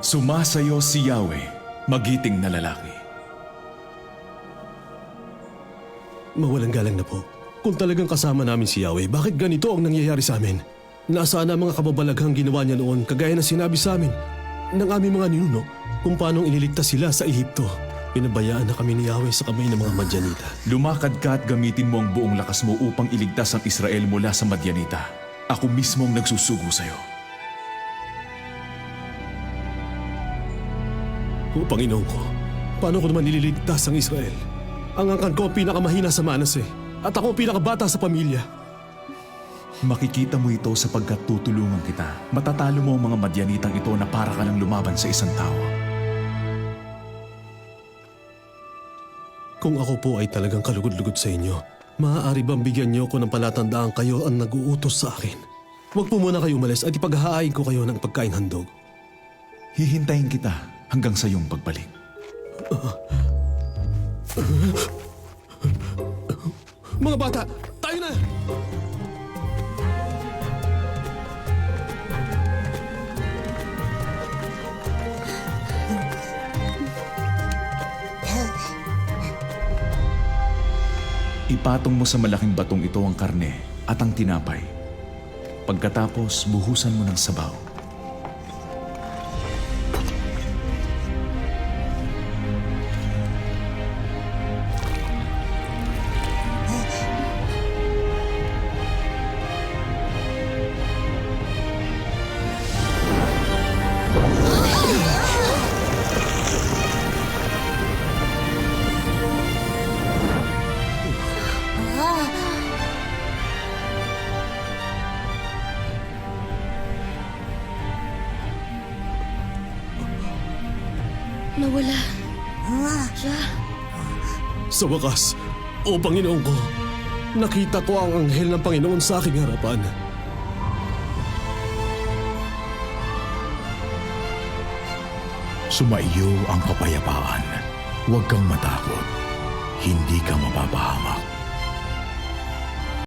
Sumasayo si Yahweh, magiting na lalaki. Mawalang galang na po. Kung talagang kasama namin si Yahweh, bakit ganito ang nangyayari sa amin? Nasaan ang mga kababalaghang ginawa niya noon kagaya na sinabi sa amin ng aming mga ninuno kung paano iniligtas sila sa Ehipto? Pinabayaan na kami ni Yahweh sa kamay ng mga Madyanita. Lumakad ka at gamitin mo ang buong lakas mo upang iligtas ang Israel mula sa Madyanita. Ako mismo ang nagsusugo sa'yo. O Panginoon ko, paano ko naman nililigtas ang Israel? Ang angkan ko ang pinakamahina sa Manase at ako ang pinakabata sa pamilya. Makikita mo ito sapagkat tutulungan kita. Matatalo mo ang mga Madyanitang ito na para ka lang lumaban sa isang tao. Kung ako po ay talagang kalugod-lugod sa inyo, maaari bang bigyan niyo ko ng palatandaan kayo ang nag-uutos sa akin? Huwag po muna kayo umalis at ipaghahain ko kayo ng pagkain handog. Hihintayin kita hanggang sa iyong pagbalik. Mga bata, tayo na! Ipatong mo sa malaking batong ito ang karne at ang tinapay. Pagkatapos, buhusan mo ng sabaw. Nawala. Siya. Sa wakas, o Panginoon ko, nakita ko ang anghel ng Panginoon sa aking harapan. Sumaiyo ang kapayapaan. Huwag kang matakot. Hindi ka mapapahamak.